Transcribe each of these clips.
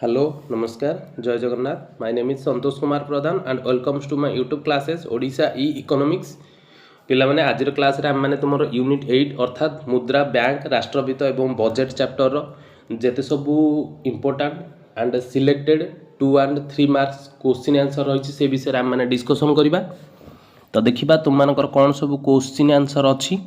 Hello नमस्कार जय Jagannath my name is Santosh Kumar Pradhan and welcomes to my YouTube classes Odisha ई economics पिलामाने आज क्लास रे आम तुम यूनिट 8 अर्थात मुद्रा बैंक राष्ट्रवित्त एवं बजेट चैप्टर जेते सबू important and selected 2 and 3 marks question answer रही से विषय आम मैंने डिस्कसन करवा। तो देखा तुम कौन सब क्वेश्चन आंसर अच्छी।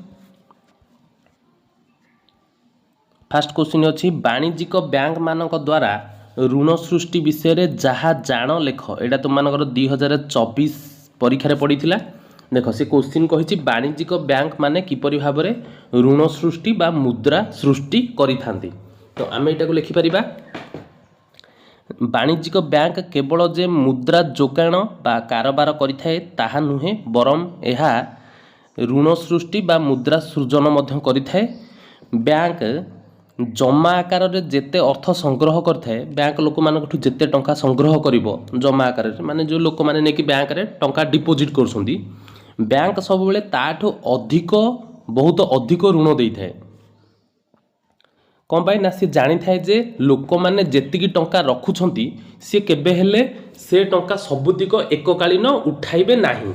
फास्ट क्वेश्चन अच्छी वाणिज्यिक बैंक मानक द्वारा ऋण सृष्टि विषय रे जहाँ जान लेख। यहाँ तुम 2024 परीक्षा पड़ी देख से क्वेश्चन कही वाणिज्यिक बैंक माने किपरि भाव में ऋण सृष्टि बा मुद्रा सृष्टि करि थांती। तो आम यहाँ लिखिपर वाणिज्यिक बैंक केवल जे मुद्रा जोगाण बा कारोबार करिथाए ताहा नुहे बरम यह ऋण सृष्टि बा मुद्रा सृजन मध्य करिथाए। बैंक जमा आकार में जेते अर्थ संग्रह करते बैंक लोक मानक जेते टंका संग्रह करिवो जमा आकार माने जो लोक माने नेकी बैंक रे टंका डिपोजिट करछुंदी बैंक सब बेले ताठो अधिक बहुत अधिक ऋण देइथाए। कौन पाई ना सी जानी थाए जे लोक माने जेतिकी टंका रखुछंती सी केबे हेले से टंका सबुतिक एककालीन उठाइबे नाही।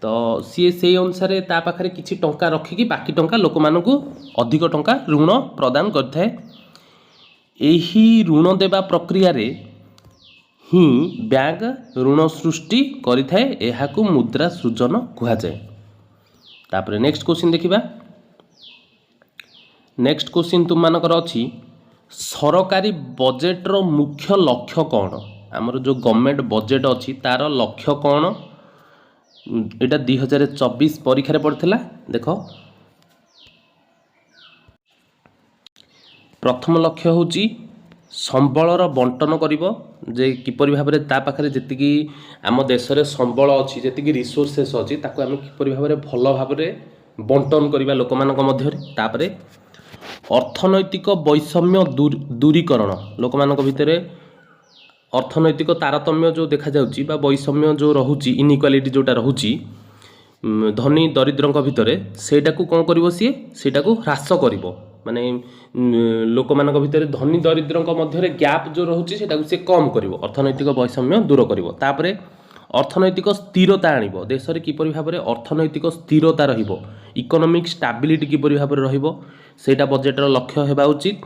तो सी से अनुसार ता पाखरे किछि टंका रखिकी बाकी टंका लोक मानकु अधिक टंका ऋण प्रदान करथाए। एही ऋण देवा प्रक्रिया रे ही बैंक ऋण सृष्टि करिथाए एहाकु मुद्रा सृजन कुहा जाए। तापरे नेक्स्ट क्वेश्चन देखिबा। नेक्स्ट क्वेश्चन तुम मानकर अच्छी सरकारी बजेट रो मुख्य लक्ष्य कौन। आमर जो गवर्नमेंट बजेट अच्छी तार लक्ष्य कौन यहाँ 2024 परीक्षा पड़ता। देख प्रथम लक्ष्य हूँ संबलर बंटन करिवो जे किपरि भाव में ता पाखरे जेतिकी आम देश रे संबल अच्छी जेतिकी रिसोर्सेस अच्छी ताको आम किपरि भाव में भल भाव में बंटन करवा लोक मानक मध्य। तापरे अर्थनैतिक वैषम्य दूरीकरण लोक मानक भितर अर्थनैतिक तारतम्य जो देखा जाउची बा वैषम्य जो रहुची इनइक्वालिटी जोटा रहुची धनी दरिद्रंक भितर सेटा को कौन करिवो सी सेटा को ह्रास करिवो माने लोक मानक भितर धनी दरिद्रंक मध्य गैप जो रहुची सेटा को से कम करिवो अर्थनैतिक वैषम्य दूर करिवो। तापरे अर्थनैतिक स्थिरता आनिबो देश रे किपरि भाव में अर्थनैतिक स्थिरता रहिबो इकोनॉमिक स्टेबिलिटी किपरि भाव में रहिबो सेटा बजेटर लक्ष्य हेबा उचित।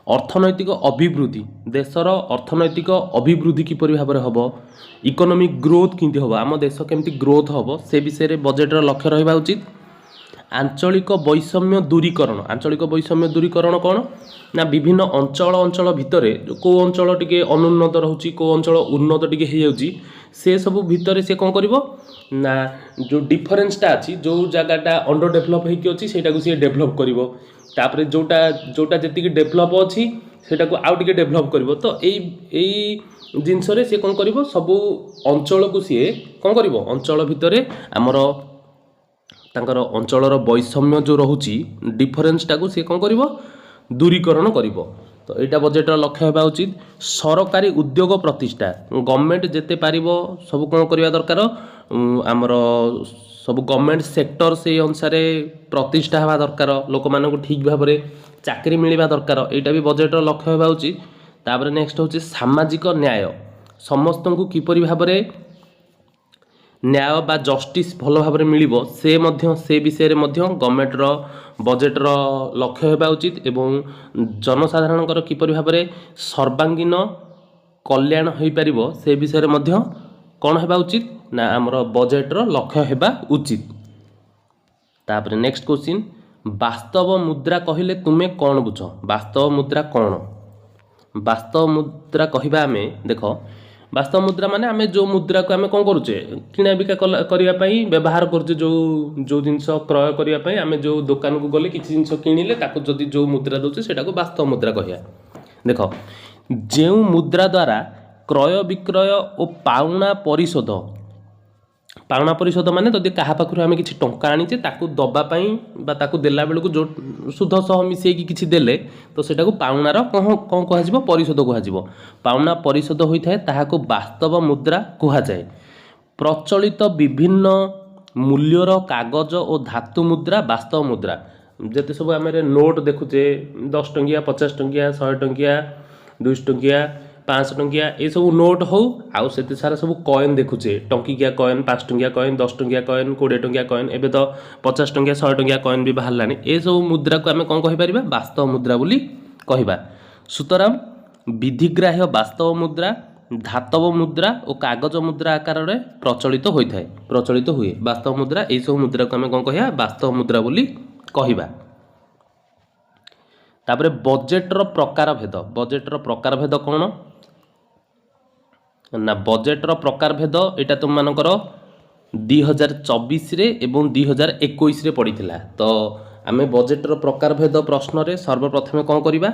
अर्थनैतिक अभिवृद्धि देशर अर्थनैतिक अभिवृद्धि किपरि भाव में हम इकोनॉमिक ग्रोथ किंती हम आम देश केमती ग्रोथ हम से विषय में बजेटर लक्ष्य रहा उचित। आंचलिक वैषम्य दूरीकरण आंचलिक वैषम्य दूरीकरण कौन ना विभिन्न अंचल अंचल भितर को अंचल टिके अनुन्नत रोचे को अंचल उन्नत टिके हो जाउची से सब भितर से कौन करिवो ना जो डिफरेन्सटा अच्छी जो जगहटा अंडर डेभलप होइकी अच्छी सेटा को सी डेभलप करिवो। तापरे जोटा जोटा जेतिकी डेभलप अच्छी सेटा को आउ टिके डेभलप करिवो। तो एई जिनस रे से कौन करिवो सबु अंचल को सी कौन करिवो अंचल भितर आमर तांकर अंचलर वैषम्य जो रहुची डिफरेन्सटा को सी कौन करिवो दूरीकरण करिवो। तो यहाँ बजेटर लक्ष्य होगा उचित। सरकारी उद्योग प्रतिष्ठा गवर्नमेंट जेते पारिबो सब कौन करवा दरकार आमर सब गवर्नमेंट सेक्टर से अनुसार प्रतिष्ठा हवा दरकार लोक मानक ठीक भाव में चाकरी मिलवा दरकार यहाँ भी बजेटर लक्ष्य होगा उचित। तापर नेक्स्ट हूँ सामाजिक न्याय समस्त को किपरि भाव में न्याय बा जस्टिस भल भाव में मिलिबो से विषय में गवर्नमेंटर बजेटर लक्ष्य होगा उचित एवं जनसाधारण किपरि भाव में सर्वांगीन कल्याण हो पारिबो से विषय में कौन होगा उचित ना आमर बजेटर लक्ष्य होगा उचित। तापर नेक्स्ट क्वेश्चन वास्तव मुद्रा कहले तुमे कौन बुझ वास्तव मुद्रा कौन। वास्तव मुद्रा कहवा आम देख वास्तव मुद्रा माने आम जो मुद्रा को आम कौन करुचे किना बिका करने व्यवहार करुचे जो जिनस क्रय करने आम जो दुकान को गले किसी जिनस किणिले जदि जो मुद्रा दौचे सेटा को वास्तव मुद्रा कहया। देख जो मुद्रा द्वारा क्रय विक्रय और पाउना परिशोध माने जदि क्या पाखु आम कि टंका आनीचे दबापाई देला बेलू जो सुध सह मिसेकी किसी देले तो सेटा पाउनार कौन कह परिशोध कह पाउना परिशोध होता है ताहाको वास्तव मुद्रा कह जाए। प्रचलित विभिन्न मूल्यर कागज और धातु मुद्रा वास्तव मुद्रा जेते सब आम नोट देखुचे 10 टंकिया 50 टंकिया 100 टंकिया 200 टंकिया पाँच टंकिया ये सब नोट हो आउ से सारा सब कॉइन देखुचे टंकिकिया कॉइन 5 टंकिया कॉइन 10 टंकिया कॉइन 20 टंकिया कॉइन एबे तो 50 टंकिया 100 टंकिया कॉइन भी बाहरलानी ए सब मुद्रा को आम कौन कहीपर वास्तव मुद्रा बोली कहवा सुतराम विधिग्राह्य वास्तव मुद्रा धातव मुद्रा और कागज मुद्रा आकार में प्रचलित होता है प्रचलित हुए वास्तव मुद्रा यही सब मुद्रा को आम कौन कह वास्तव मुद्रा बोली कहवा तापर बजेट्र प्रकार भेद कौन ना बजेट्र प्रकार भेद यहाँ तुम मानकर 2024 रे एवं 2021 रे पड़ीथिला तो आम बजेट्र प्रकार भेद प्रश्न रे सर्वप्रथमे कौन करवा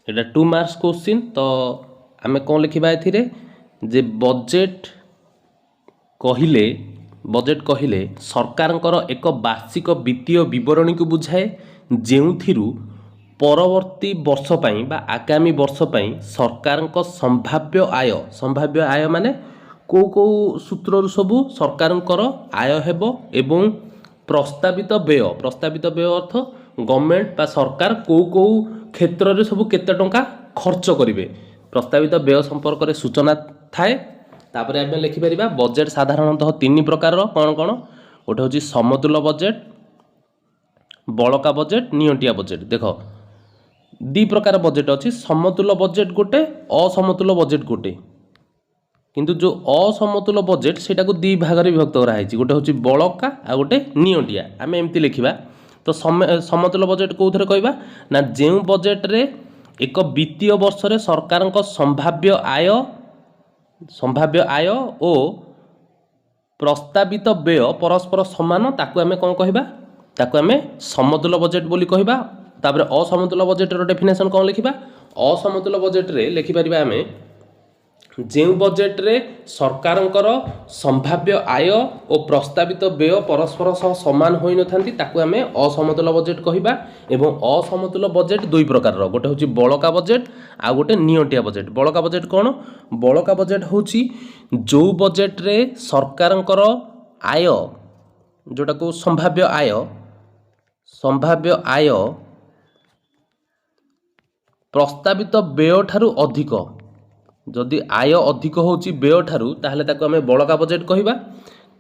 एटा 2 मार्क्स क्वेश्चन तो आम कौन लिखा जे बजेट कहले सरकारଙ୍କର एक वार्षिक वित्तीय विवरणी को बुझाए ଯେଉଁଥିରୁ ପରବର୍ତ୍ତୀ ବର୍ଷ ପାଇଁ ବା ଆଗାମୀ ବର୍ଷ ପାଇଁ ସରକାରଙ୍କ ସମ୍ଭାବ୍ୟ ଆୟ ମାନେ କେଉଁ ସୂତ୍ରରୁ ସବୁ ସରକାରଙ୍କର ଆୟ ହେବ ଏବଂ ପ୍ରସ୍ତାବିତ ବ୍ୟୟ ଅର୍ଥ ଗଭର୍ଣ୍ଣମେଣ୍ଟ ବା ସରକାର କେଉଁ କ୍ଷେତ୍ରରେ ସବୁ କେତେ ଟଙ୍କା ଖର୍ଚ୍ଚ କରିବେ ପ୍ରସ୍ତାବିତ ବ୍ୟୟ ସମ୍ପର୍କରେ ସୂଚନା ଥାଏ ତାପରେ ଆମେ ଲେଖିପାରିବା ବଜେଟ୍ ସାଧାରଣତଃ 3 ପ୍ରକାରର କ'ଣ ଗୋଟେ ହେଉଛି ସମତୁଲ ବଜେଟ୍ बड़का बजेट नियंटिया बजेट देख 2 प्रकार बजेट अच्छी समतुल बजेट गोटे असमतुल बजेट गोटे किंतु जो असमतुल बजेट सेटा को 2 भाग में विभक्त कराई गोटे हूँ बड़का आ गोटे नियंटिया आम एमती लिखा तो समतुल बजेट कौन कहवा ना जो बजेट रे एक वित्तीय वर्ष रे सरकार संभाव्य आय और प्रस्तावित व्यय परस्पर समान ताकू आम कौन कहवा ताकू आम समतुल बजेट बोली कहवा तापर असमतुल बजेट रो डेफिनेशन कौन लिखा असमतुल बजेट रे लिखिपर आम जो बजेट रे सरकारଙ୍କର संभाव्य आय और प्रस्तावित व्यय परस्पर सह समान होई नथांती ताकू आम असमतुल बजेट कहवा एवं असमतुल बजेट 2 प्रकार गोटे हूँ बड़का बजेट आ गोटे नियंटिया बजेट बड़का बजेट कौन बड़का बजेट हूँ जो बजेट रे सरकारଙ୍କର आय जोटा को संभाव्य आय प्रस्तावित व्यय ठारू अधिक जदि आय अधिक होची व्यय ठारू ताहले ताको आमे बड़का बजेट कहवा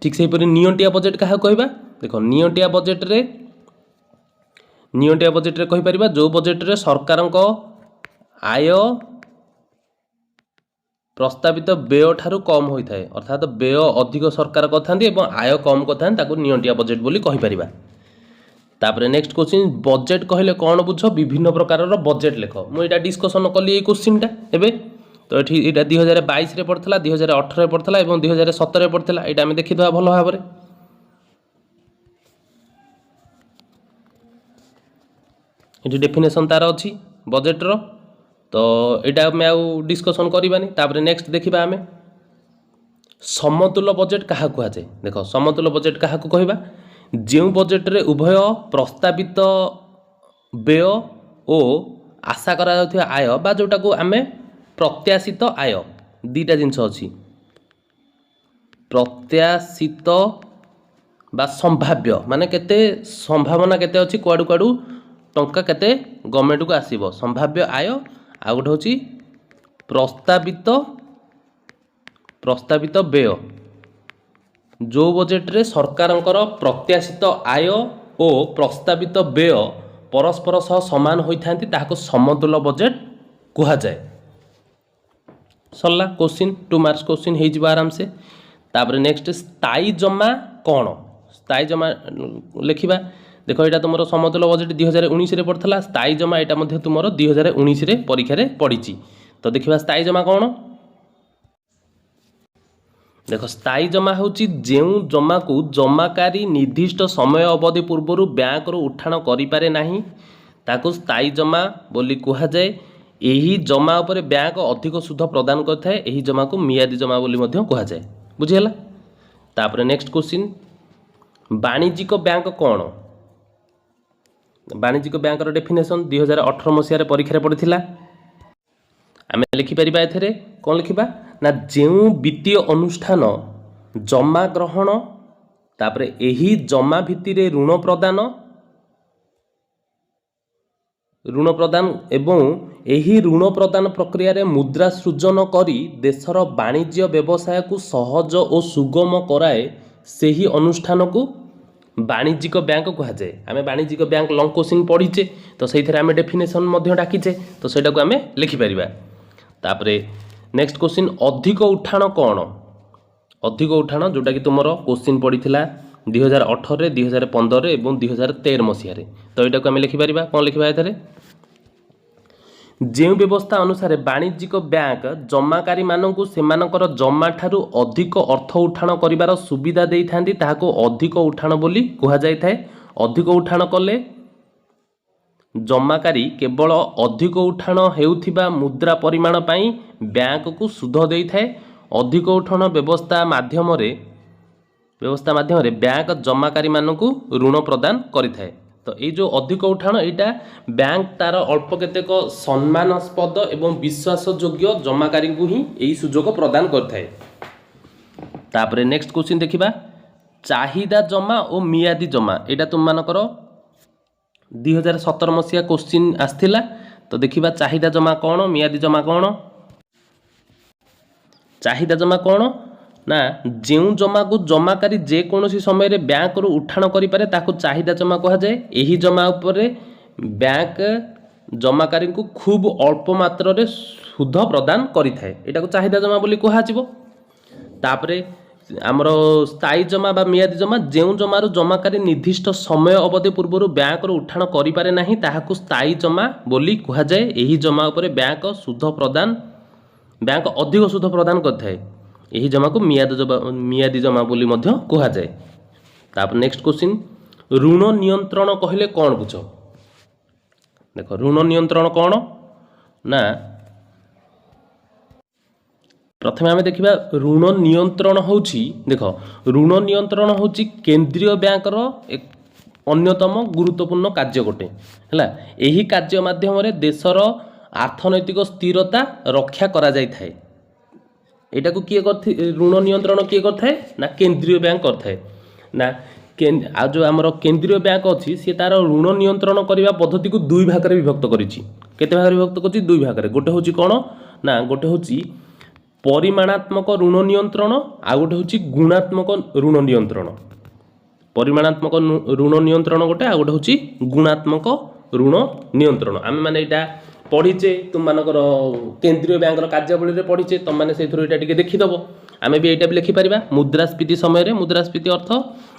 ठीक से परि नियंटिया बजेट कहा कहवा देखो नियंटिया बजेट रे कहि परिबा जो बजेट रे सरकारଙ୍କ आय प्रस्तावित व्यय ठारू कम होई थाए अर्थात व्यय अधिक सरकार करथांती एवं आय कम करथांती ताको नियंटिया बजेट बोली कहि परिबा तापर नेक्स्ट क्वेश्चन बजेट कहले कौन बुझ विभिन्न प्रकार बजेट लेख मुझे डिस्कसन कली ये क्वेश्चन एबे तो ये 2022 रे पड़ता 2018 पड़ता और 2017 पड़ता यहाँ आम देखी भल भाव ये डेफिनेशन तार अच्छी बजेट्र तो यहाँ आम आउ डिस्कसन करवानी तापर नेक्स्ट देखा आम समतुल बजेट क्या कहुए देख समतुल बजेट क्या कहवा जो बजेट रे उभय प्रस्तावित व्यय और आशा करा आय बा जोटा को आम प्रत्याशित आय 2टा जिनस अच्छी प्रत्याशित बा संभाव्य माने केते संभावना केते अच्छी कुआडू कुआडू टंका केते गवर्नमेंट को आसीबो संभाव्य आय आ गोटे होची प्रस्तावित व्यय जो बजेट रे सरकारଙ୍କର प्रत्याशित आय और प्रस्तावित व्यय परस्पर सह समान होइथांती ताहाको समतुल बजेट कहा जाए सरला क्वेश्चन 2 मार्क्स क्वेश्चन हो जिबा आराम से तापर नेक्स्ट स्थायी जमा कौन स्थायी जमा लिखिबा देखो यहाँ तुम समतुल बजेट 2019 रे पड़ता स्थायी जमा यहाँ तुम 2019 रे परीक्षा रे पड़ी तो देखिबा स्थायी जमा कौन देख स्थायी जमा हूँ जो जमा को जमाकारी निर्दिष्ट समय अवधि पूर्व बैंक रू उठाण करें ना ताकू स्थायी जमा बोली कहुए यही जमा उपर बैंक अधिक सुध प्रदान करता है यही जमा को मियादी जमा बोली कहुए बुझीगला तापर नेक्स्ट क्वेश्चन वाणिज्यिक बैंक कौन वाणिज्यिक बैंक डेफिनेशन 2018 मसीह परीक्षा पड़ता आम लिखिपर ए कौन लिखा ना जो वित्तीय अनुष्ठान जमा ग्रहण तापर यही जमा भित्ति रे ऋण प्रदान ऋण प्रदान एवं यही ऋण प्रदान प्रक्रिया रे मुद्रा सृजन करी देशर वाणिज्य व्यवसाय को सहज और सुगम कराए सही अनुष्ठान को वाणिज्यिक बैंक कहुए। आम वाणिज्यिक बैंक लंग क्वेश्चन पढ़ीचे तो से आम डेफिनेशन डाकिचे तो सहीटा को आम लिखिपर। तापरे नेक्स्ट क्वेश्चन अधिक उठाण कौन? अधिक उठाण जोटा कि तुम क्वेश्चन पड़ी 2018 2015 और 2013 मसीह तो यहाँ को आम लिखिपर। कौन लिखा एथरे जो व्यवस्था अनुसार वाणिज्यिक बैंक जमाकारी मानू सेमानकर जमा ठारू अधिक अर्थ उठाण करिवार सुविधा देई थांती ताहाको अधिक उठाण बोली कहा जाय थाए। अधिक उठाण कले जमाकारी केवल अधिक उठाण हेउथिबा मुद्रा परिमाण पाई बैंक को सुध देई थाए। अधिक उठाण व्यवस्था माध्यम बैंक जमाकारी मानू ऋण प्रदान करि थाए। तो ये जो अधिक उठाण यहाँ बैंक तार अल्प केतेक सम्मानास्पद एवं विश्वासयोग्य जमाकारी को ही यही सुजोग प्रदान करथाए। तापरे नेक्स्ट क्वेश्चन देखिबा चाहिदा जमा और मियादी जमा। यहाँ तुम मानकर 2017 मसीहा क्वेश्चन आसथिला तो देखिबा चाहिदा जमा कौन मियादी जमा कौन। चाहिदा जमा कौन ना जो जमा को जमाकारी जेकोसी समय बैंक रु उठाण करें ताकू चाहिदा जमा कह जाए। यही जमा उपरे बैंक जमाकारी को खूब अल्प मात्रा रे सुध प्रदान करि थाए। एटा को चाहिदा जमा बोली कह। तापरे आमर स्थायी जमा बा मियादी जमा जो जमार जमाकारी निर्दिष्ट समय अवधि पूर्व बैंक रु उठाण करें ना ताहाकू स्थायी जमा बोली कह जाए। यही जमा उपरे बैंक अधिक सुध प्रदान करथाए। यही जमा को मियादी जमा बोली मध्य कहा जाए। तापर नेक्स्ट क्वेश्चन ऋण नियंत्रण कहले कौन बुझ? देखो ऋण नियंत्रण कौन ना प्रथम आम देखा ऋण नियंत्रण होची देख ऋण नियंत्रण होची केंद्रीय बैंक रो एक अन्यतम गुरुत्वपूर्ण कार्य गोटे है। यही कार्य माध्यम देशर आर्थनैतिक स्थिरता रक्षा करा जाय थाए। एटा को किए ऋण नियंत्रण किए करथाए ना केंद्रीय बैंक करथाए ना आ जो आमर केंद्रीय बैंक अच्छी सी तार ऋण नियंत्रण करने पद्धति को दुई भाग में विभक्त करिछि। केते भाग विभक्त कर दुई भाग में गोटे हूँ कौन ना गोटे हूँ परिमाणात्मक ऋण नियंत्रण आ गोटे हूँ गुणात्मक ऋण नियंत्रण। परिमाणात्मक ऋण नियंत्रण गोटे आ गोटे हूँ गुणात्मक ऋण नियंत्रण। आम मैंने यहाँ पढ़ीचे तुम मानकर केंद्रीय बैंक कार्यावली पढ़ीचे तुम मैंने से देखीदेव। आम भी यहाँ भी लिखिपर मुद्रास्फीति समय मुद्रास्फीति अर्थ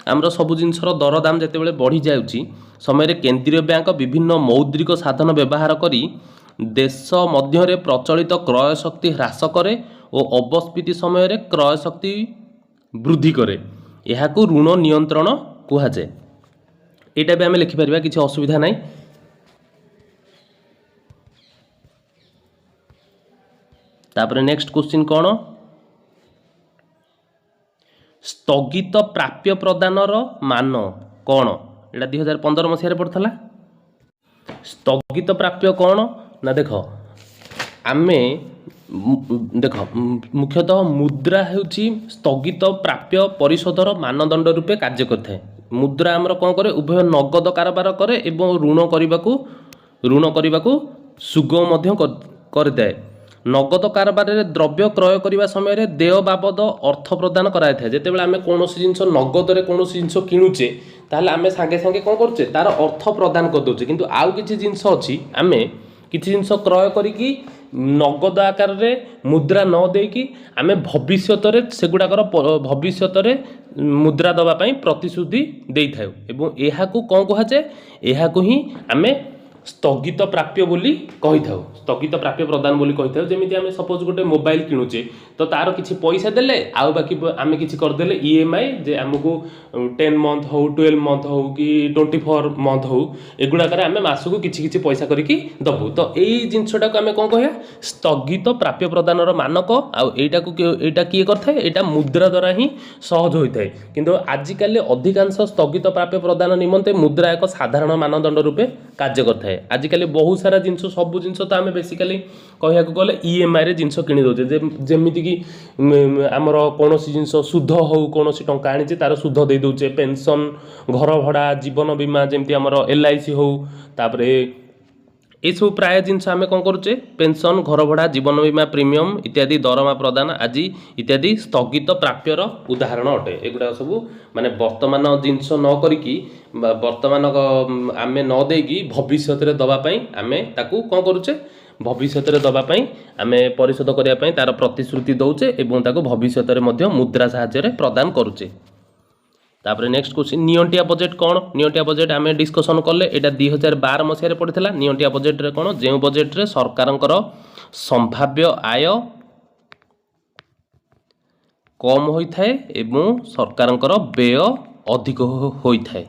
आमर सबू जिनसर दरदाम जिते बढ़ी जाऊँगी समय केंद्रीय बैंक विभिन्न मौद्रिक साधन व्यवहार करी देश मध्य प्रचलित क्रय शक्ति ह्रास करे और अवस्फीति समय क्रय शक्ति वृद्धि करे। यह ऋण नियंत्रण कहुए। यहाँ भी आम लिखिपर किसी असुविधा नहीं। तापर नेक्स्ट क्वेश्चन कौन स्थगित प्राप्य प्रदानर मान कौन? यहाँ 2015 मसीह पड़ता। स्थगित प्राप्य कौन ना देख आमे देख मुख्यतः मुद्रा होची स्थगित प्राप्य परिशोधर मानदंड रूपे कार्य करथाए। मुद्रा आमर कौन करे उभय नगद कारोबार करे एवं ऋण करने सुगम करदे। नगद कारबार द्रव्य क्रय करने समय देय बाबद अर्थ प्रदान कराई थाए। जितेबाला आम कौन जिनस नगद कौन जिनस किणुचे ताहले आम सांगे सांगे कौन करुचे तार अर्थ प्रदान करदे। किंतु आउ किछि जिनस अछि आम किछि जिनस क्रय करिकी नगद आकार रे मुद्रा न देकी आम भविष्य सेगुड़ाकर भविष्य मुद्रा दवाई प्रतिश्रुति देई थाउ एवं एहाकू कौन कहुए एहाकू ही आम स्थगित प्राप्य बोली कही था। स्थगित प्राप्य प्रदान बोली कही था। जमी आम सपोज गोटे मोबाइल किणुचे तो तार किसी पैसा देले आउ बाकी आम किसी करदे ईएमआई जे आमको 10 मंथ हो 12 मंथ हो कि 24 मंथ हो एगुड़ाक आम मासक किसी पैसा करके दबू। तो यही जिनसटा को आम कौन कह स्थगित प्राप्य प्रदानर मानक आईटा किए करता है यहाँ मुद्रा द्वारा ही सहज होता है। किंतु आजिकल अधिकांश स्थगित प्राप्य प्रदान निमंते मुद्रा एक साधारण मानदंड रूपे कार्य करता है। आजिकल बहुत सारा जिनस सब जिनस तो आम बेसिकाली कहया गले ईएमआई रे जिनस किणी दौचे जेमिति कि आमर कौन जिनस सुध हो कौन टंका आनी तार सुध दे दौचे पेंशन घर भड़ा जीवन बीमा जमती आमर एलआईसी हो तापरे ଏସବୁ ପ୍ରାୟ ଜିନିଷ ଆମେ କ'ଣ କରୁଛେ ପେନସନ୍ ଘର ଭଡ଼ା ଜୀବନ ବୀମା ପ୍ରିମିୟମ୍ ଇତ୍ୟାଦି ଦରମା ପ୍ରଦାନ ଆଜି ଇତ୍ୟାଦି ସ୍ଥଗିତ ପ୍ରାପ୍ୟର ଉଦାହରଣ ଅଟେ। ଏଗୁଡ଼ାକ ସବୁ ମାନେ ବର୍ତ୍ତମାନ ଜିନିଷ ନ କରିକି ବର୍ତ୍ତମାନ ଆମେ ନ ଦେଇକି ଭବିଷ୍ୟତରେ ଦେବା ପାଇଁ ଆମେ ତାକୁ କ'ଣ କରୁଛେ ଭବିଷ୍ୟତରେ ଦେବା ପାଇଁ ଆମେ ପରିଶୋଧ କରିବା ପାଇଁ ତା'ର ପ୍ରତିଶ୍ରୁତି ଦେଉଛେ ଏବଂ ତାକୁ ଭବିଷ୍ୟତରେ ମଧ୍ୟ ମୁଦ୍ରା ସାହାଯ୍ୟରେ ପ୍ରଦାନ କରୁଛେ। तापर नेक्स्ट क्वेश्चन नियंटिया बजेट कौन नियंटिया बजेट आम डिस्कसन कले यहाँ 2012 मसीह पड़ता नियंटिया बजेट रे कौन जो बजेट रे सरकार संभाव्य आय कम होता है एवं सरकार व्यय अधिक होता है।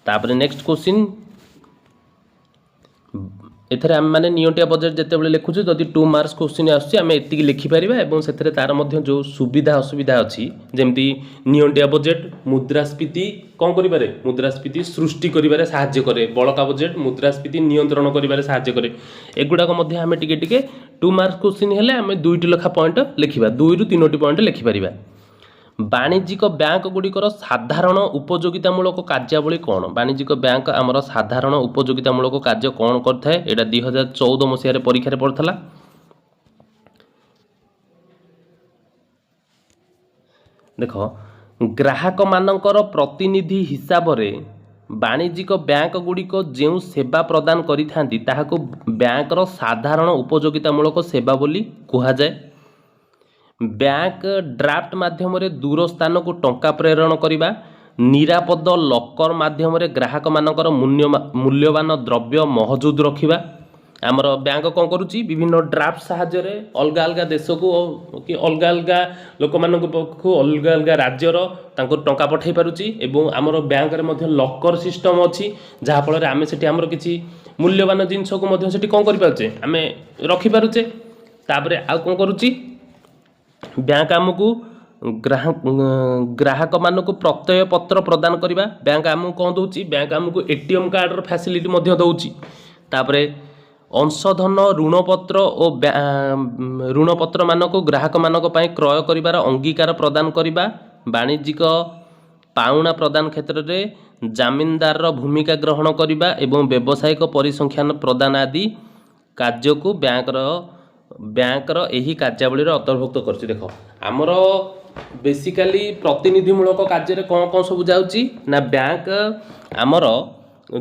तापर नेक्स्ट क्वेश्चन एथरे आम माने नियंटिया बजेट जितेबाला लिखुचु जदि 2 मार्क्स क्वेश्चन आसमें एति लिखिपर और से तार जो सुविधा असुविधा अच्छी जमती नियंटिया बजेट मुद्रास्फीति कौन करें मुद्रास्फीति सृष्टि कर साहाय्य करे बड़का बजेट मुद्रास्फीति नियंत्रण कर साहाय्य करे एगुड़ाक आम टिके 2 मार्क्स क्वेश्चन हेले आम 2टी लेखा पॉइंट लिखा 2 ରୁ 3ଟି पॉइंट लिखिपर। वाणिज्यिक बैंक गुड़िकर साधारण उपयोगितामूलक कार्यावली कौन वाणिज्यिक बैंक आमर साधारण उपयोगितामूलक कार्य कौन करता है यहाँ 2014 मसीह परीक्षा पड़ता। देख ग्राहक मानकर प्रतिनिधि हिसाब रे वाणिज्यिक बैंक गुड़िक जो सेवा प्रदान करिथांती ताहाको बैंकर साधारण उपयोगितामूलक सेवा बोली कहा जाए। बैंक ड्राफ्ट माध्यम दूर स्थान को टंका प्रेरण करने निरापद लकर माध्यम ग्राहक मानकर मूल्यवान द्रव्य महजूद रखा आमर बैंक कौन करुच्ची विभिन्न ड्राफ्ट साहाय्य अलग अलग देश को कि अलग अलग लोक मान पाखु अलग अलग राज्यर टंका पठे पारुची एवं आमर बैंक रे लकर सिस्टम अच्छी जहाँफल आम से किसी मूल्यवान जिनस को कौन करें आम रखिपारुचे। तापर आउ कौन करुच्ची बैंक आमको ग्राहक मान को प्रत्यय पत्र प्रदान करवा बैंक आमको कौन दूची बैंक आमको एटीएम कार्ड फैसिलिटी दूची। तापर अंशधन ऋणपत्र और ऋणपत्र मानक ग्राहक मानक क्रय करिवार अंगीकार प्रदान करवा वाणिज्यिक पाउना प्रदान क्षेत्र में जमीनदार भूमिका ग्रहण करवा एवं व्यावसायिक परिसंख्यान प्रदान आदि कार्य को बैंकर यही कार्यावली अंतर्भुक्त कर। देख आमर बेसिकाली प्रतिनिधिमूलक कार्य कौन कौन सब जाउची ना बैंक आमर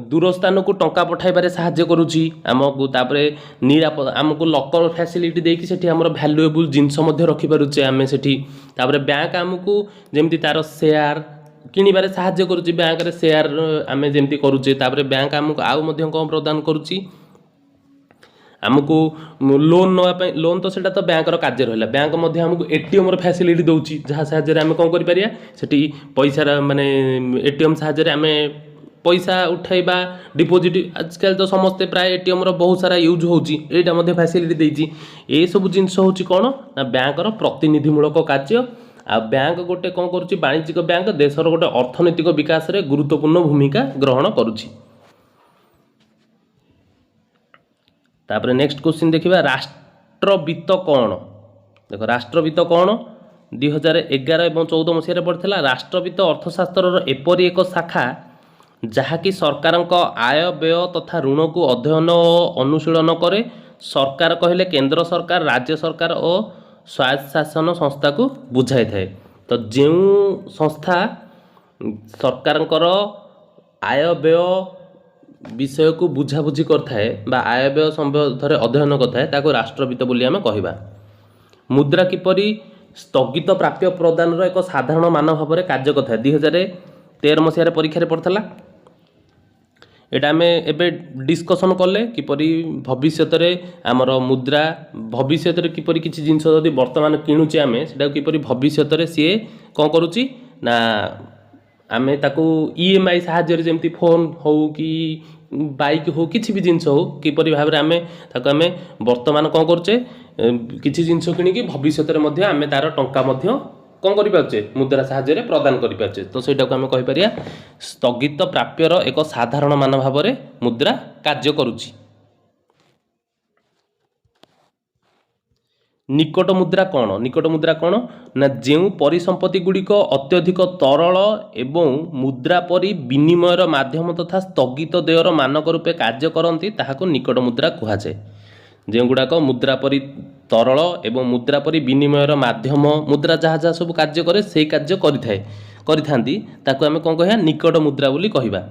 दूर स्थान को टंका पठाइबारे साहाय्य करुच्ची आमको। तापर निरापद आमको लकर फैसिलिटी देकी सेठी आमर वैल्यूएबल जिनस रखिपारुचे आम सेठी। तापर बैंक आमको जमती तार शेयर किणिबारे साहाय्य करुच्ची बैंक रे शेयर आम जमती करुचे। तापर बैंक आमको आउ मध्य कौन प्रदान करुच्ची आमको लोन नापी लोन तो सेटा तो बैंक कार्य रहा बैंक आमको एटीएम फैसिलिटी दूची जहाँ साहाय्य आम कौन करी पैसा माने एटीएम साहाय्य आम पैसा उठाइबा डिपोजिट आजकल तो समस्ते प्राय एटीएम बहुत सारा यूज होटा फैसिलिटी देती ये सब जिनस हूँ कौन ना बैंकर प्रतिनिधिमूलक कार्य आ बैंक गोटे कौन करुच्ची वाणिज्यिक बैंक देशर गोटे अर्थनैतिक विकास रे गुरुत्वपूर्ण भूमिका ग्रहण करुच्ची। तापर नेक्स्ट क्वेश्चन देखिबा राष्ट्रवित्त कौन देख राष्ट्रवित्त कौन 2011 और 2014 मसीह पड़ता। राष्ट्रवित्त अर्थशास्त्र एपरी एक शाखा जहाँकि सरकार आय व्यय तथा ऋण को अध्ययन और अनुशीलन करे। सरकार कहले केंद्र सरकार राज्य सरकार और स्वायत्त शासन संस्था को बुझाई थाए। तो जो संस्था सरकार आय व्यय विषय को बुझाबुझी करथाए बा आय व्यय संबंध अध्ययन करथाए राष्ट्रवित्त बोली आम कहवा। मुद्रा किपरि स्थगित प्राप्य प्रदान एक साधारण मान भाव में कार्य करथाए 2013 मसीह परीक्षा पड़ता। एटा आम एवं डिस्कसन कले किपरि भविष्य आमर मुद्रा भविष्य किपरि किसी जिनस जदि वर्तमान किणुचे आम से किपरि भविष्य सी कौन करुच्ची ना आम ताकू ईएमआई साहाय्य जमती फोन हो कि बाइक हो किसी भी जिनस हो किपरि भाव में आम वर्तमान कौन करुचे किसी जिनस किणिकी भविष्य आम तार टंका कौन करें मुद्रा साहाय्य प्रदान करें। तो सहीटा को आम कहीपर स्थगित प्राप्यर एक साधारण मान भाव में मुद्रा कार्य करुच्ची। निकट मुद्रा कौन निकट मुद्रा कौन ना जो परिसंपत्ति गुड़िक अत्यधिक तरल एवं मुद्रा परी विनिमयर माध्यम तथा स्थगित देयर मानक रूपे कार्य करती ताहाको निकट मुद्रा कहुए जो गुड़ाक मुद्रा परी तरल एवं मुद्रा परी विनिमयर माध्यम मुद्रा जहाँ जहाँ सब कार्य करे से कार्य करते आम कौन कह निकट मुद्रा बोली कहवा।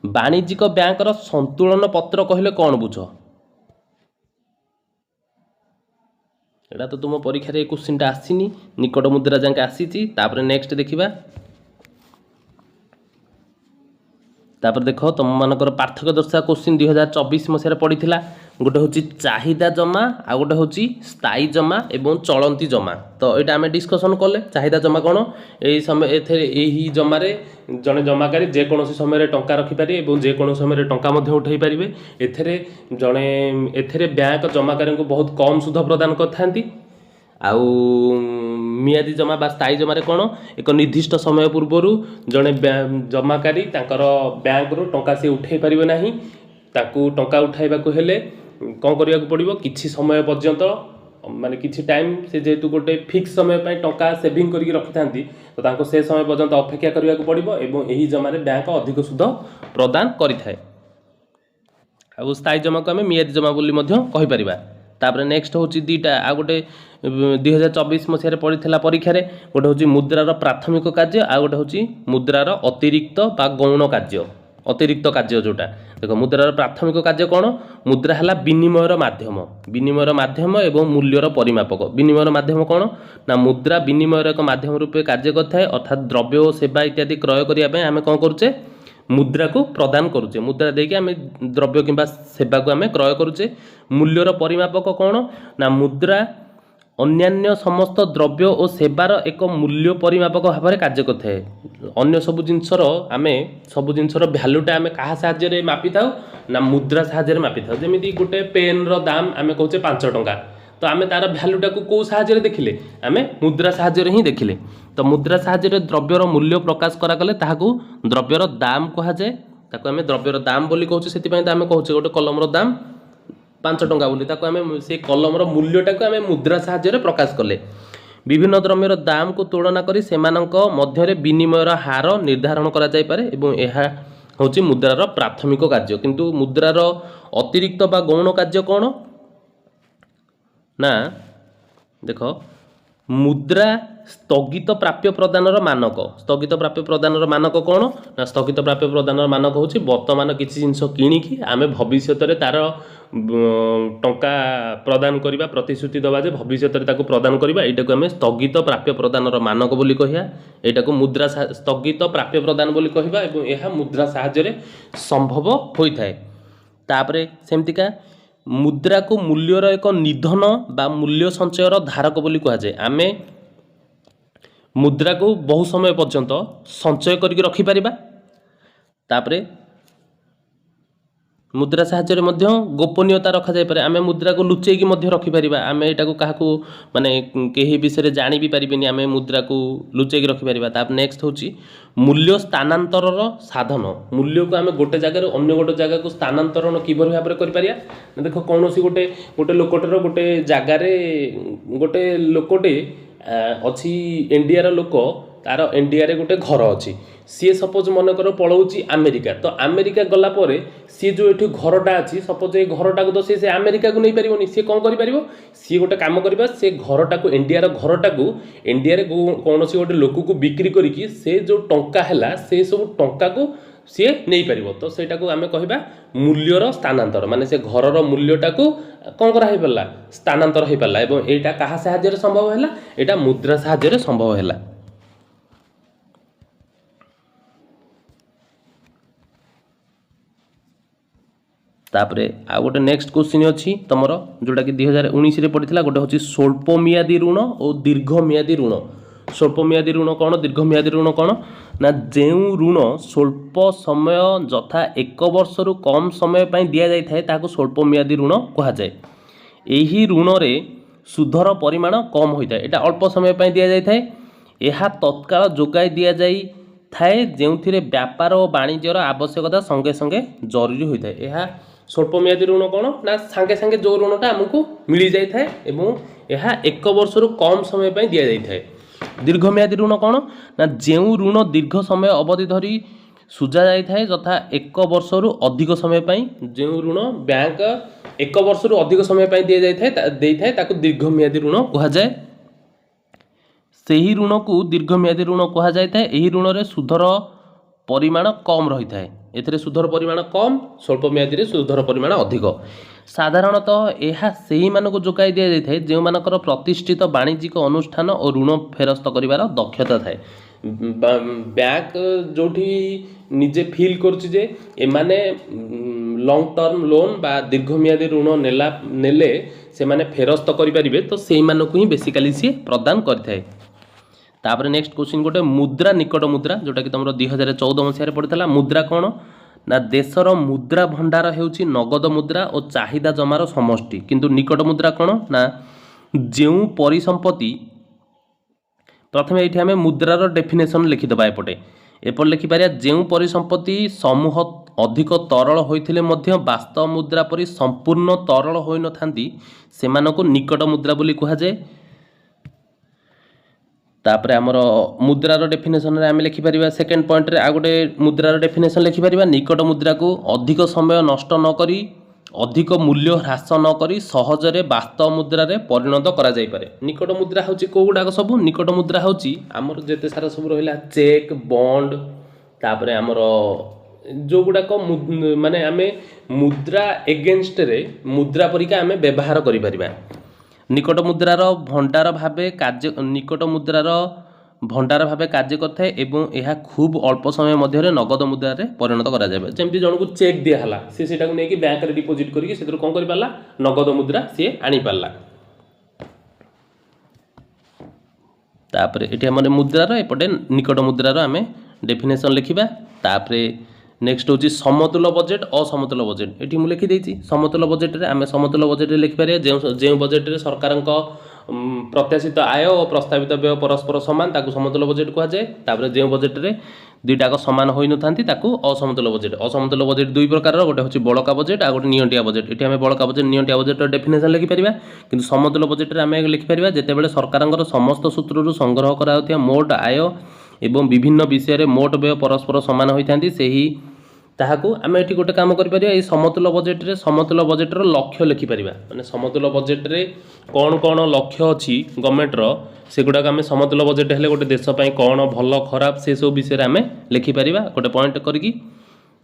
वाणिज्यिक बैंकर संतुलन पत्र कहले कौन बुझ एटा तो तुम परीक्षा रे क्वेश्चन आसीनी निकट मुद्रा जाके आसी तापर नेक्स्ट देखिबा तापर देख तुम मानकर पार्थक्य दर्शा क्वेश्चन 2024 मसीह पड़ीथिला गोटे हूँ चाहिदा जमा आ गोटे हूँ स्थायी जमा एवं चलती जमा तो यहाँ आम डिस्कसन कले चाहिदा जमा कौन यही समय यही जमारे जड़े जमाकारी जेकोसी समय टंका रखिपारे और जेकोसी समय टंका उठे पारे एथे जड़े एथे बैंक जमाकारी को बहुत कम सुध प्रदान करथांती आउ मियादी जमा बा स्थायी जमारे कौन एक निर्दिष्ट समय पूर्वर जड़े जमाकारी तांकर बैंक रू टंका से उठे पारिबे नाही ताकू टंका उठाइबाकू हेले कौन करने पड़ो किसी समय पर्यंत माने किसी टाइम से जेहेतु गोटे फिक्स समय पर टंका सेविंग करके रखि थांती तो तांको से समय पर्यंत अपेक्षा करने पड़ो एवं यही जमारे बैंक अधिक सुध प्रदान करिथाए आ स्थायी जमा को आम मियादी जमा बोली कहि परिबा। तापर नेक्स्ट हूँ दीटा आ गोटे 2024 मसीह पड़ीला परीक्षा गोटे हूँ मुद्रार प्राथमिक कार्य आ गोटे हूँ मुद्रार अतिरिक्त बा गौण कार्य अतिरिक्त कार्य जोटा देख मुद्रार प्राथमिक कार्य कौन मुद्रा है विनिमयर माध्यम एवं मूल्यर परिमापक विनिमयर माध्यम कौन ना मुद्रा विनिमयर एक माध्यम रूपे कार्य करता है अर्थात द्रव्य और सेवा इत्यादि क्रय करने आम कौन करुचे मुद्रा को प्रदान करुचे मुद्रा देके आम द्रव्य किंबा सेवा को आम क्रय करुचे मूल्यर परिमापक कौन ना मुद्रा अन्यान्य समस्त द्रव्य और सेवार एक मूल्य परिमापक भाव में कार्य करता है अन्य सब जिनसर आम सब जिनसर भैल्यूटा आम क्या साहाय्य मापी था ना मुद्रा साहाय्य मापी था जमी गोटे पेन दाम आम कहचे 5 टंका तो आम तार भैल्यूटा को कौ साहाय्य देखिले आम मुद्रा साहाय्य ही देखिले तो मुद्रा साहाय्य द्रव्यर मूल्य प्रकाश करागले ताहाकू द्रव्यर दाम कहुए ताको आम द्रव्यर दाम बोली कहूँ से आम कहूँ गोटे कलमर दाम 5 टंका बोली ताको आम से कलमर मूल्यटा को आम मुद्रा साहाय्य प्रकाश कले विभिन्न द्रव्यर दाम को तुलना करी सेमानक मध्यरे विनिमयर हार निर्धारण करा जाय पारे एवं यह हूँ मुद्रार प्राथमिक कार्य किंतु मुद्रार अतिरिक्त बा गौण कार्य कौन ना देख मुद्रा स्थगित प्राप्य प्रदानर मानक स्थगित प्राप्य प्रदानर मानक कौन ना स्थगित प्राप्य प्रदानर मानक हूँ वर्तमान किसी जिनस किणिकी आम भविष्य तार टंका प्रदान करवा प्रतिश्रुति दबा जे भविष्य प्रदान करवा यहाँ को आम स्थगित प्राप्य प्रदानर मानक बोली कहवा यहाँ को मुद्रा स्थगित प्राप्य प्रदान बोली कहवा एवं यह मुद्रा साहाय्य संभव होता है। तापरे सेमतिका मुद्रा को मूल्यर एक निधन बा मूल्य संचयर धारक बोली कहुए आम मुद्रा को बहु समय पर्यंत संचय करके रखिपर तापरे मुद्रा साहाय्य गोपनीयता रखा जाय पारे आम मुद्रा को लुचेकी रखिपर आम यहाँ क्या माने कहीं विषय जानी भी पारे आम मुद्रा को लुचेकी रखिपर। ताप नेक्स्ट हूँ मूल्य स्थानांतर साधन मूल्य को आम गोटे जगार अन्य गोटे जगह को स्थानांतरण किभली भाव में कर देख कौन गोटे गोटे लोकटर गोटे जगार गोटे लोकटे अच्छी इंडिया लोक तार इंडिया रे गोटे घर अच्छी सी सपोज मनकर पलाऊँगी अमेरिका तो अमेरिका गलापर सी जो ये घरटा अच्छी सपोज ये घरटा को तो सी अमेरिका को नहीं पार सी कौन कर सी गोटे कम कर से घरटा को इंडिया घरटा को इंडिया कौन गोटे लोक को बिक्री करी से जो टंका है से सब टंका को सी नहीं पार तो सहीटा को आम कह मूल्यर स्थानांतर माने से घरर मूल्यटा को कौन करा पारला स्थानांतर हो पारला एवं यहाँ क्या साहाय्य संभव है यहाँ मुद्रा साहाय्य संभव है। तापरे आ गोटे नेक्स्ट क्वेश्चन अच्छी तुम जोटा कि 2019 पड़ता गोटे हूँ स्वल्प मियादी ऋण और दीर्घ मियादी ऋण स्वल्प मियादी ऋण कौन दीर्घ मियादी ऋण कौन ना जो ऋण स्वल्प समय यथा 1 वर्ष रु कम समय दि जाए ताको स्वल्प मियादी ऋण कहुए यही ऋण रे सुधर परिमाण कम होता है यहाँ अल्प समय दि जाए यह तत्काल जोगाई दि जाए थाए जो व्यापार और वाणिज्यर आवश्यकता संगे संगे जरूरी होता है। यह स्वल्प मियादी ऋण कौन ना सांगे सांगे जो ऋणटा आमको मिल जाए एवं ଏହା 1 ବର୍षରୁ कम समय पर दि जाए। दीर्घम्यादी ऋण कौन ना जो ऋण दीर्घ समय अवधि धरी सुझा जाए तथा 1 वर्षरू अधिक समय पर जो ऋण बैंक 1 वर्षरू अधिक समय पर दि जाए ताकू दीर्घम्यादी ऋण कहुए। ସେହି ଋଣକୁ ଦୀର୍ଘମ୍ୟାଦୀ ଋଣ କୁହାଯାଇଥାଏ। ଏହି ଋଣରେ ସୁଧର ପରିମାଣ କମ୍ ରହିଥାଏ। ଏଥିରେ ସୁଧର ପରିମାଣ କମ୍, ସ୍ୱଳ୍ପ ମିଆଦୀରେ ସୁଧର ପରିମାଣ ଅଧିକ। ସାଧାରଣତଃ ଏହା ସେହିମାନଙ୍କୁ ଯୋଗାଇ ଦିଆଯାଇଥାଏ ଯେଉଁମାନଙ୍କର ପ୍ରତିଷ୍ଠିତ ବାଣିଜ୍ୟିକ ଅନୁଷ୍ଠାନ ଓ ଋଣ ଫେରସ୍ତ କରିବାର ଦକ୍ଷତା ଥାଏ। ବ୍ୟାଙ୍କ ଯେଉଁଠି ନିଜେ ଫିଲ୍ କରୁଛି ଯେ ଏମାନେ ଲଙ୍ଗ୍ ଟର୍ମ ଲୋନ୍ ବା ଦୀର୍ଘମିଆଦୀ ଋଣ ନେଲେ ସେମାନେ ଫେରସ୍ତ କରିପାରିବେ, ତ ସେଇମାନଙ୍କୁ ହିଁ ବେସିକାଲି ସିଏ ପ୍ରଦାନ କରିଥାଏ। तापर नेक्स्ट क्वेश्चन गोटे मुद्रा निकट मुद्रा जोटा कि तुम 2014 मसीह पड़ता। मुद्रा कौन ना देशर मुद्रा भंडार होउछि नगद मुद्रा और चाहिदा जमार समष्टि, किंतु निकट मुद्रा कौन ना जो परिसंपत्ति प्रथम ये आम मुद्रार डेफिनेशन लिखिदबा एपट लिखिपर जो परिसंपत्ति समूह अधिक तरल होइथिले मध्य वास्तव मुद्रा परि संपूर्ण तरल होई न थांती सेमानको निकट मुद्रा बोली कहा जाए। तापर आमर मुद्रार डेफिनेशन रे आम लिखिपर सेकेंड पॉइंट रे आ गोटे मुद्रार डेफिनेशन लिखिपर निकट मुद्रा को अधिक समय नष्ट न करी अधिक मूल्य ह्रास न करी सहजरे वास्तव मुद्रा रे परिणत करा जाय पारे। निकट मुद्रा होची को गुडाक सब निकट मुद्रा होची आमर जेते सारा सब रहिला चेक बॉन्ड तापर आमर जो गुडाक माने आमे मुद्रा एगेंस्ट रे मुद्रा परिका आमे व्यवहार करि परिबा। निकट मुद्रार भंडार भावे कार्य निकट मुद्रार भंडार भावे कार्य करता है एवं यह खूब अल्प समय मध्य नगद मुद्रा रे परिणत करा जाए। जमती जन को चेक दिहला सी नहीं बैंक रे डिपोजिट करके से कौन कर पाला नगद मुद्रा सी आनी पाला। तापर एटी हमरे मुद्रार एपटे निकट मुद्रार आमे डेफिनेशन लिखिबा। तापर नेक्स्ट होची समतुल बजेट असमतुल बजेट। एटी मु लिखि देछि समतुल बजेट रे आमे समतुल बजेट रे लिखि पारे जे बजेट रे सरकारक प्रत्याशित आय और प्रस्तावित व्यय परस्पर समान ताकू समतुल बजेट कहा जाए। तापर जे बजेट रे दुईटाक समान होई नथांती ताकू असमतुल बजेट। असमतुल बजेट दुई प्रकार गोटे होची बळका बजेट आ गोटे नियंटिया बजेट। एटी आमे बळका बजेट नियंटिया बजेट डेफिनेशन लिखि परिबा, किंतु समतुल बजेट रे आमे लिखि परिबा जेतेबेले सरकारक समस्त सूत्ररु संग्रह करा होतिया मोट आय एवं विभिन्न विषय रे मोट व्यय परस्पर समान होइथांती सेही ताहाकू आमे एटी गोटे काम करि परिबा। ए समतुल बजेट रे समतुल बजेट रो लक्ष्य लिखि परिबा, माने समतुल बजेट रे कोन कोन लक्ष्य अछि गवर्नमेंट रो सेगुडा आमे समतुल बजेट हेले गोटे देश पई कोन भल खराब से सब विषय रे आमे लिखि परिबा गोटे पॉइंट करिकी।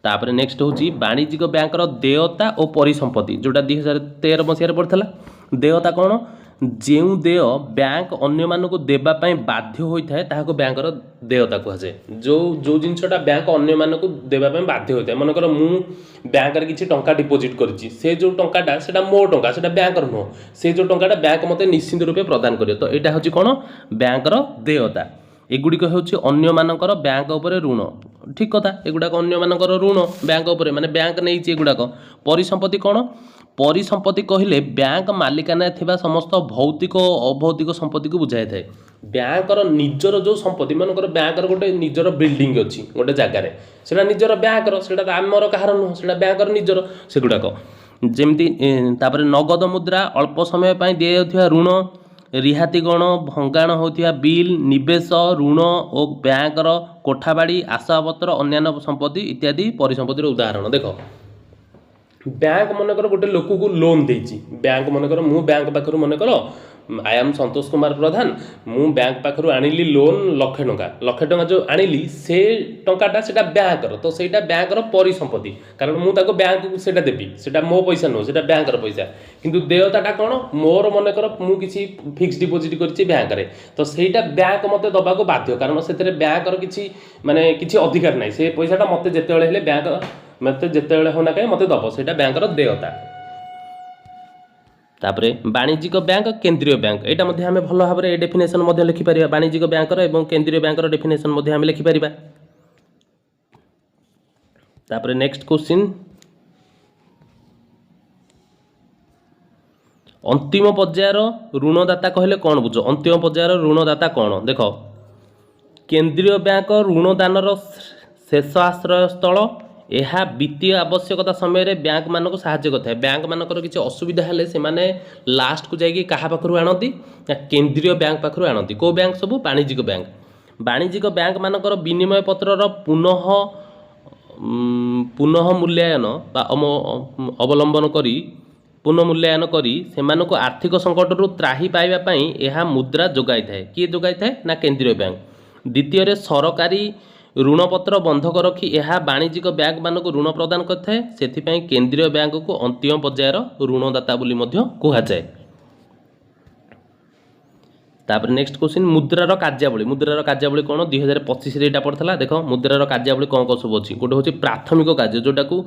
तापर नेक्स्ट होची वाणिज्यिक बैंक रो देयता और परिसंपत्ति जोटा 2013 मसिया रे पड़थला। देयता कोन जो देय बैंक अन्य मानक देबा पई बाध्य होइथाय ताहाको बैंकर देयता कहा जाए। जो जो जिनसटा बैंक अन्य मानक देबा पई बाध्य होइथाय मनकर मु बैंक रे किछि टंका डिपोजिट करछि से जो टंकाटा सेटा मो टंका सेटा बैंक रो नो से जो टंकाटा बैंक मते निश्चित रूपे प्रदान करियो। तो एटा होछि कोन बैंकर देयता। एगुड़िक होछि अन्य मानकर बैंक उपरे ऋण। ठीक कथा एगुड़ाक अन्य मानकर ऋण बैंक उपरे माने बैंक नेइछि एगुड़ाक। परिसंपत्ति कोन परिसंपत्ति कहले बैंक मालिकाना थिबा समस्त भौतिक और अभौतिक संपत्ति को बुझाई थाए। बैंकर निजर जो संपत्ति मनकर बैंकर गोटे निजर बिल्डिंग अच्छी गोटे जगार सेटा निजर बैंकर सेटा आमर कहार नुह सेटा बैंकर निजर सेगुड़ाक जमती। तापर नगद मुद्रा अल्प समय पर दि जाउथिबा ऋण रिहातीगण भंगाण होता बिल निवेश ऋण और बैंकर कोठाबाड़ी आशापत्र अन्य संपत्ति इत्यादि परिसंपत्तिर उदाहरण। देख बैंक मनकर गोटे लोक को लोन देछि बैंक मनकर मु बैंक पाखरु मनकर आई एम संतोष कुमार प्रधान मु बैंक पाखरु आनिली लोन लक्ष टंका जो आनिली से टंकाटा सेटा बैंकर तो सेटा बैंकर परिसंपत्ति कारण मु ताको बैंक को सेटा देबी सेटा मो पैसा नो सेटा बैंकर पैसा किंतु देयताटा कोन मोर मनकर मु किछि फिक्स डिपोजिट करछि बैंक रे तो सेटा बैंक मते दबा को बाध्य कारण सेतरे बैंकर किछि माने किछि अधिकार नै से पैसाटा मते जेतेबेले हेले बैंक मते जेतेबेले होना काई मते दबो सेटा बैंकर देयता। तापरे वाणिज्यिक बैंक केंद्रीय बैंक एटा मध्ये हमें भल भाबरे ए डेफिनेशन मध्ये लिखि परिबा वाणिज्यिक बैंकर एवं केंद्रीय बैंकर डेफिनेशन मध्ये हमें लिखि परिबा। तापरे नेक्स्ट क्वेश्चन अंतिम पर्यायर ऋणदाता कहले कौन बुझ अंतिम पर्यायर ऋणदाता कौन देख केंद्रीय बैंक ऋणदानर शेष आश्रय स्थल ଏହା वित्तीय आवश्यकता समय बैंक मानक साहाय्य करता है। बैंक मानकर किसी असुविधा हेले से माने लास्ट को जाइए क्या पाखु आणती ना केंद्रीय बैंक पाखु आणती। को बैंक सब वाणिज्यिक बैंक। वाणिज्यिक बैंक मानकर विनिमय पत्रर पुनः मूल्यांकन बा अवलंबन करी पुनर्मूल्यांकन करी सेमानकु आर्थिक संकटरू त्राही पाइबा पई एहा मुद्रा जोगाई थाए। किए जोगाई थाए ना केंद्रीय बैंक। द्वितीय सरकारी ऋणपत्र बंधक रखी यह वाणिज्यिक बैंक मानक ऋण प्रदान करता है। से केंद्रीय बैंक को अंतिम पर्यायर ऋणदाता बोली मध्य कहुए। तापर नेक्स्ट क्वेश्चन मुद्रार कार्यावली। मुद्रार कार्यावली कौन 2025 यहाँ पड़ता देख मुद्रार कार्यावली कौन कौन सब अच्छी। गोटे हूँ प्राथमिक कार्य जोटा को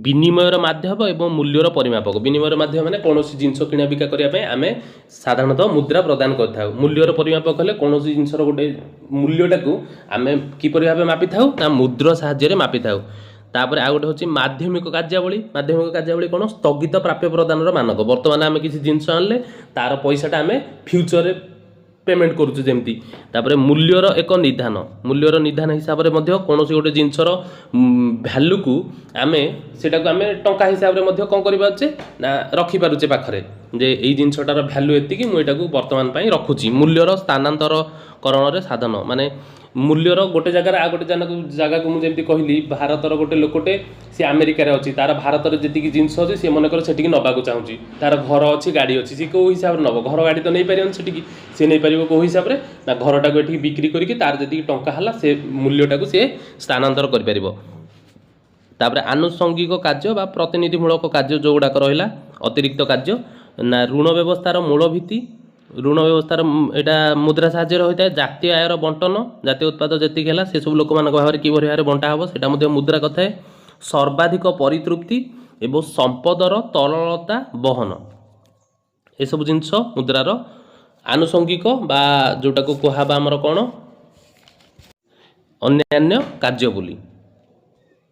विनिमयर माध्यम और मूल्यर परिमापक। विनिमयर माध्यम मैंने कौन जिनस किଣା बिका करने आम साधारणतः मुद्रा प्रदान कर। मूल्यर परिमापक हेल्ले कौन जिनसर गोटे मूल्यटा को आम किपर भाव मापी था ना मुद्रा साहाय्य मापी था। तापर आ गोटे हूँ माध्यमिक कार्यावली। माध्यमिक कार्यावली कौन स्थगित प्राप्य प्रदान मानक। बर्तमान आम किसी जिनस आनले तार पैसाटा आम फ्यूचर पेमेंट करुଛୁ ଯେମିତି। ତାପରେ ମୂଲ୍ୟର ଏକ ନିଧାନ। ମୂଲ୍ୟର ନିଧାନ ହିସାବରେ ମଧ୍ୟ କୌଣସି ଗୋଟେ ଜିନିଷର ଭ୍ୟାଲୁକୁ ଆମେ ସେଟାକୁ ଆମେ ଟଙ୍କା ହିସାବରେ ମଧ୍ୟ କ'ଣ କରିପାରୁଛେ ନା ରଖିପାରୁଛେ ପାଖରେ ଯେ ଏଇ ଜିନିଷଟାର ଭ୍ୟାଲୁ ଏତିକି ମୁଁ ଏଟାକୁ ବର୍ତ୍ତମାନ ପାଇଁ ରଖୁଛି। ମୂଲ୍ୟର ସ୍ଥାନାନ୍ତରକରଣରେ ସାଧନ ମାନେ ମୂଲ୍ୟର ଗୋଟେ ଜାଗାରେ ଆଉ ଗୋଟେ ଜାଗାକୁ ମୁଁ ଯେମିତି କହିଲି ଭାରତର ଗୋଟେ ଲୋକଟେ ସେ ଆମେରିକାରେ ଅଛି ତାର ଭାରତରେ ଯେତିକି ଜିନିଷ ଅଛି ସେ ମନେକର ସେଠିକି ନେବାକୁ ଚାହୁଁଛି। ତାର ଘର ଅଛି ଗାଡ଼ି ଅଛି ସେ କେଉଁ ହିସାବରେ ନେବ ଘର ଗାଡ଼ି ତ ନେଇପାରିବନି ସେଠିକି ସେ ନେଇପାରିବ କେଉଁ ହିସାବରେ ନା ଘରଟାକୁ ଏଠିକି ବିକ୍ରି କରିକି ତାର ଯେତିକି ଟଙ୍କା ହେଲା ସେ ମୂଲ୍ୟଟାକୁ ସେ ସ୍ଥାନାନ୍ତର କରିପାରିବ। ତାପରେ ଆନୁଷଙ୍ଗିକ କାର୍ଯ୍ୟ ବା ପ୍ରତିନିଧିମୂଳକ କାର୍ଯ୍ୟ ଯେଉଁଗୁଡ଼ାକ ରହିଲା ଅତିରିକ୍ତ କାର୍ଯ୍ୟ ନା ଋଣ ବ୍ୟବସ୍ଥାର ମୂଳ ଭିତ୍ତି। ऋण व्यवस्थार यहाँ मुद्रा साहाय्य होता है। जातीय आयर बंटन जातीय उत्पाद जी है से सब लोक भाव में कि भाव बंटा हम से मुद्रा कथा है। सर्वाधिक परितृप्ति एवं संपदर तरलता बहन ये सब जिनस मुद्रार आनुषंगिक बा जोटा को कहवा आमर कौन अन्यान्य कार्य बोली।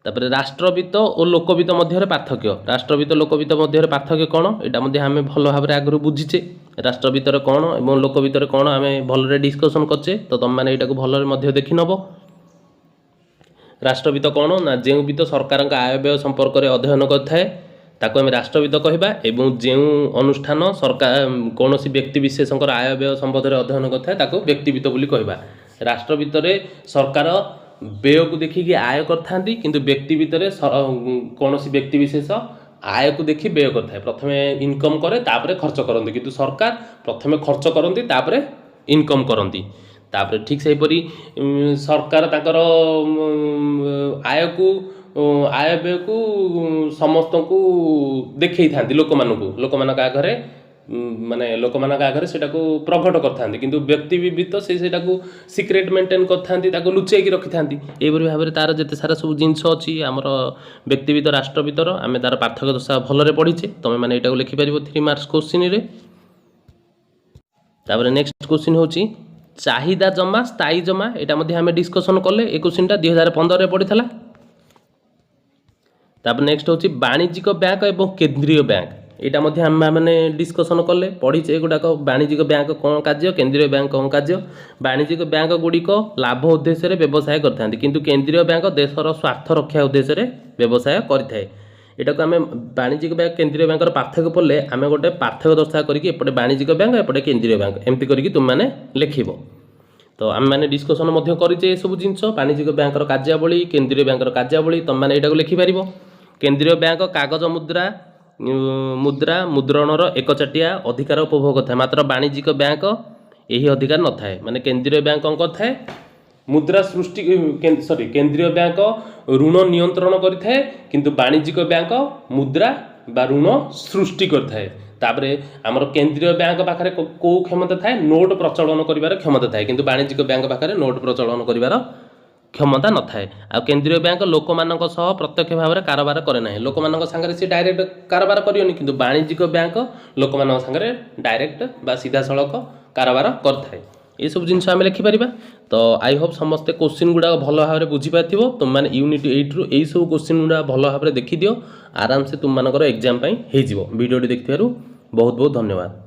तापर राष्ट्रवित्त और लोकवित्त मध्य पार्थक्य। राष्ट्रवित्त लोकवित्त मध्य पार्थक्य कौन यहाँ आम भल भाव आगु बुझीचे। राष्ट्रवित्तर कौन और लोकवित्तर कौन आम भल डिस्कसन करचे तो तुम मैंने यहाँ भल देखी नब। राष्ट्रवित्त कौन ना जो वित्त सरकार आय व्यय संपर्क में अध्ययन करए ताको आम राष्ट्रवित्त कहवा। एवं जो अनुष्ठान सरकार कौन व्यक्ति विशेष आय व्यय संबंध में अध्ययन करए ताको व्यक्तिवित्त बोली कहवा। राष्ट्रवित्त सरकार व्यय को देखिए आय करथांती किंतु व्यक्ति भितर कौन व्यक्ति विशेष आय को देखी व्यय करता प्रथमे इनकम करे तापरे खर्च करती किंतु सरकार प्रथमे खर्च करती तापरे इनकम करती। तापरे ठीक सेहीपरि सरकार ताकर आय को आय व्यय को समस्त को देखई थांती लोक मानक आगे माने लोक मानक आगे से प्रकट करथांती किंतु व्यक्ति भी से सिक्रेट मेंटेन करथांती ताको लुचेकी रखी थांती। एपरि भाव में तार जिते सारा सब जिनस अच्छी आमर व्यक्तिवित्त राष्ट्रवित्तर आम तार पार्थक्य दशा भलरे पढ़ीचे तुम मैंने यहाँ लिखिपार 3 मार्क्स क्वेश्चन रे। तापर नेक्स्ट क्वेश्चन होची चाहिदा जमा स्थायी जमा। यहाँ आम डिस्कसन कले ए क्वेश्चनटा 2015 में पड़ीला। तापर नेक्स्ट होची वाणिज्यिक बैंक एवं केंद्रीय बैंक। यहाँ आम मैंने डिस्कसन कले पढ़ीचे गुड़ाक वाणिज्यिक बैंक कौन कार्य केंद्रीय बैंक कौन कार्य। वाणिज्यिक बैंक गुड़िक लाभ उद्देश्य व्यवसाय करते किंतु केंद्रीय बैंक देशर स्वार्थ रक्षा उद्देश्य व्यवसाय करें। यहाँ को आम वाणिज्यिक बैंक केंद्रीय बैंक पार्थक्य पढ़ले आम गोटे पार्थक्य दर्शा करके एपटे वाणिज्यिक बैंक एपटे केंद्रीय बैंक एमती करके तुम मैंने लिखिब। तो आम मैंने डिस्कसन करे सब जिनस वाणिज्यिक बैंक कार्यावली केंद्रीय बैंक कार्यावली तुम मैंने यहाँ लिखिपार। केंद्रीय बैंक कागज मुद्रा मुद्रणर एकचाटिया अधिकार उपभोग था मात्र वाणिज्यिक बैंक यही अधिकार न थाए। माने केंद्रीय बैंक कौन करए मुद्रा सृष्टि केंद्रीय बैंक ऋण नियंत्रण करें किंतु वाणिज्यिक बैंक मुद्रा बा ऋण सृष्टि करए। तापरे आमर केंद्रीय बैंक पाखे को क्षमता थाए नोट प्रचलन कर क्षमता थाए किंतु वाणिज्यिक बैंक पाखे नोट प्रचलन कर क्षमता न थाए। आ केंद्रीय बैंक लोक मानक सह प्रत्यक्ष भाव में कारोबार करे ना लोक मानक सांगरे से डायरेक्ट कारोबार करियोनी किंतु वाणिज्यिक बैंक लोक मानक सांगरे डायरेक्ट बा सीधा सड़क कारोबार करथाए। ये सब जिनस आम लिखिपर। तो आई होप समस्ते क्वेश्चन गुड़ा भल भाव में बुझी पार तुम मैंने यूनिट 8 रु यही सब क्वेश्चन गुड़ा भल भाव में देखी दियो आराम से तुम मानकर एग्जाम हो वीडियो देखिथारु बहुत बहुत धन्यवाद।